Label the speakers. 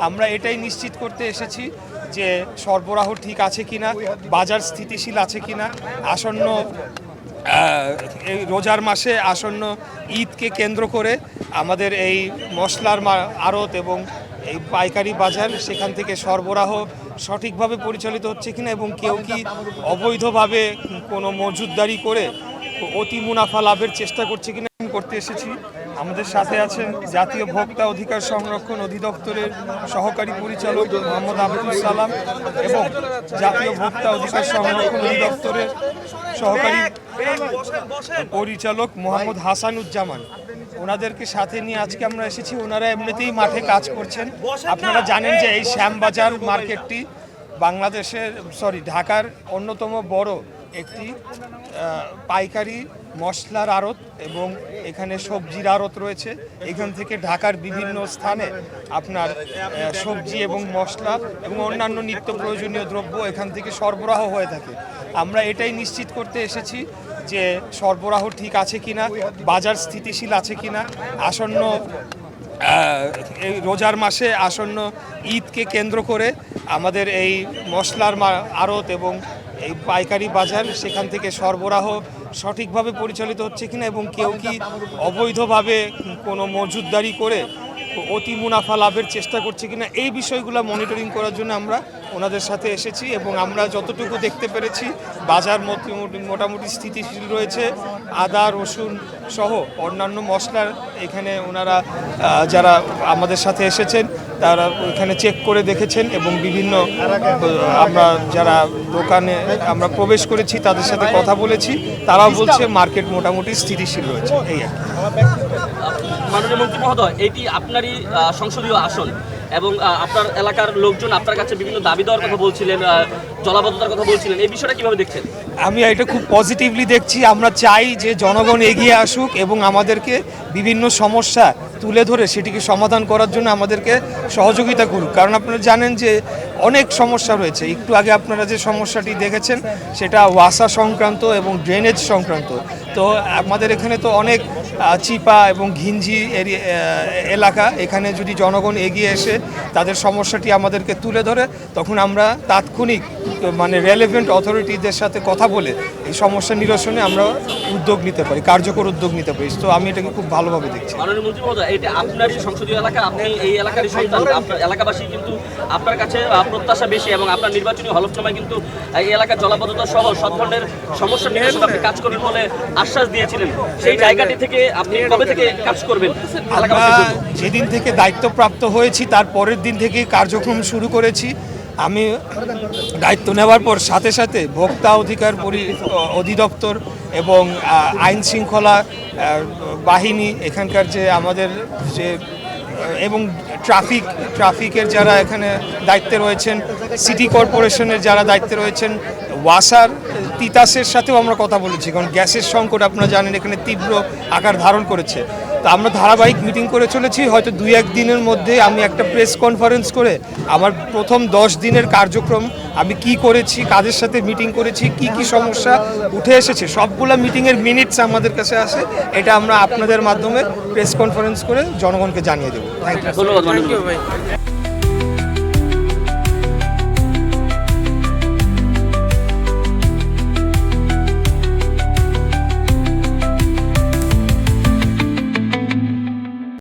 Speaker 1: আমরা এটাই নিশ্চিত করতে এসেছি যে সরবরাহ ঠিক আছে কিনা, বাজার স্থিতিশীল আছে কিনা, আসন্ন এই রোজার মাসে আসন্ন ঈদকে কেন্দ্র করে আমাদের এই মশলার আড়ত এবং এই পাইকারি বাজার সেখান থেকে সরবরাহ সঠিকভাবে পরিচালিত হচ্ছে কিনা এবং কেউ কি অবৈধভাবে কোনো মজুতদারি করে অতি মুনাফা লাভের চেষ্টা করছে কিনা করতে এসেছি। আমাদের সাথে আছেন জাতীয় ভোক্তা অধিকার সংরক্ষণ অধিদপ্তরের সহকারী পরিচালক মোহাম্মদ আবদুল সালাম এবং জাতীয় ভোক্তা অধিকার সংরক্ষণ অধিদপ্তরের সহকারী পরিচালক মোহাম্মদ হাসানুজ্জামান। ওনাদেরকে সাথে নিয়ে আজকে আমরা এসেছি। ওনারা এমনিতেই মাঠে কাজ করছেন। আপনারা জানেন যে এই শ্যামবাজার মার্কেটটি ঢাকার অন্যতম বড় একটি পাইকারি মশলার আড়ত এবং এখানে সবজির আড়ত রয়েছে। এখান থেকে ঢাকার বিভিন্ন স্থানে আপনার সবজি এবং মশলা এবং অন্যান্য নিত্য প্রয়োজনীয় দ্রব্য এখান থেকে সরবরাহ হয়ে থাকে। আমরা এটাই নিশ্চিত করতে এসেছি যে সরবরাহ ঠিক আছে কিনা, বাজার স্থিতিশীল আছে কিনা, আসন্ন এই রোজার মাসে আসন্ন ঈদকে কেন্দ্র করে আমাদের এই মশলার আড়ত এবং এই পাইকারি বাজার সেখান থেকে সরবরাহ সঠিকভাবে পরিচালিত হচ্ছে কিনা এবং কেউ কি অবৈধভাবে কোনো মজুতদারি করে অতি মুনাফা লাভের চেষ্টা করছে কিনা এই বিষয়গুলো মনিটরিং করার জন্য আমরা ওনাদের সাথে এসেছি এবং আমরা যতটুকু দেখতে পেরেছি বাজার মোটামুটি স্থিতিশীল রয়েছে। আদা, রসুন সহ অন্যান্য মশলার এখানে ওনারা যারা আমাদের সাথে এসেছেন তারা এখানে চেক করে দেখেছেন এবং বিভিন্ন আমরা যারা দোকানে আমরা প্রবেশ করেছি তাদের সাথে কথা বলেছি, তারাও বলছে মার্কেট মোটামুটি স্থিতিশীল রয়েছে। এই আর
Speaker 2: মাননীয় মন্ত্রী মহোদয়, এটি আপনারই সংসদীয় আসন এবং আপনার এলাকার লোকজন আপনার কাছে বিভিন্ন দাবি দেওয়ার কথা বলছিলেন, জলাবদ্ধতার কথা বলছিলেন, এই বিষয়টা কিভাবে দেখছেন?
Speaker 1: আমি এটা খুব পজিটিভলি দেখছি। আমরা চাই যে জনগণ এগিয়ে আসুক এবং আমাদেরকে বিভিন্ন সমস্যা তুলে ধরে সেটিকে সমাধান করার জন্য আমাদেরকে সহযোগিতা করুক। কারণ আপনারা জানেন যে অনেক সমস্যা রয়েছে। একটু আগে আপনারা যে সমস্যাটি দেখেছেন সেটা ওয়াসা সংক্রান্ত এবং ড্রেনেজ সংক্রান্ত। তো আমাদের এখানে তো অনেক চিপা এবং ঘিঞ্জি এলাকা, এখানে যদি জনগণ এগিয়ে এসে তাদের সমস্যাটি আমাদেরকে তুলে ধরে তখন আমরা তাৎক্ষণিক রেলেভেন্ট অথরিটিদের সাথে কথা বলে এই সমস্যা নিরসনে আমরা উদ্যোগ নিতে পারি, কার্যকর উদ্যোগ নিতে পারি। তো আমি এটাকে খুব ভালোভাবে দেখছি।
Speaker 2: মাননীয় মন্ত্রী মহোদয়, এটা আপনার সংসদীয় এলাকা, আপনি এই এলাকারই সন্তান, আপনার এলাকাবাসী কিন্তু আপনার কাছে প্রত্যাশা বেশি এবং আপনার নির্বাচনী হলফনামায় কিন্তু এই এলাকার জলাবদ্ধতা সহ সব ধরনের সমস্যা নিরসনে আপনি কাজ করবেন বলে আশ্বাস দিয়েছিলেন। সেই জায়গাটি থেকে আপনি কবে থেকে কাজ করবেন?
Speaker 1: যেদিন থেকে দায়িত্বপ্রাপ্ত হয়েছি তার পরের দিন থেকে কার্যক্রম শুরু করেছি। আমি দায়িত্ব নেওয়ার পর সাথে সাথে ভোক্তা অধিকার অধিদপ্তর এবং আইন শৃঙ্খলা বাহিনী এখানকার যে আমাদের যে এবং ট্রাফিকের যারা এখানে দায়িত্বে রয়েছেন, সিটি কর্পোরেশনের যারা দায়িত্বে রয়েছেন, ওয়াসার তিতাসের সাথেও আমরা কথা বলেছি। কারণ গ্যাসের সংকট আপনারা জানেন এখানে তীব্র আকার ধারণ করেছে। তো আমরা ধারাবাহিক মিটিং করে চলেছি। হয়তো 2-1 দিনের মধ্যে আমি একটা প্রেস কনফারেন্স করে আমার প্রথম 10 দিনের কার্যক্রম আমি কি করেছি, কাদের সাথে মিটিং করেছি, কি কি সমস্যা উঠে এসেছে সবগুলো মিটিংয়ের মিনিটস আমাদের কাছে আসে। এটা আমরা আপনাদের মাধ্যমে প্রেস কনফারেন্স করে জনগণকে জানিয়ে দেবো।
Speaker 2: ধন্যবাদ।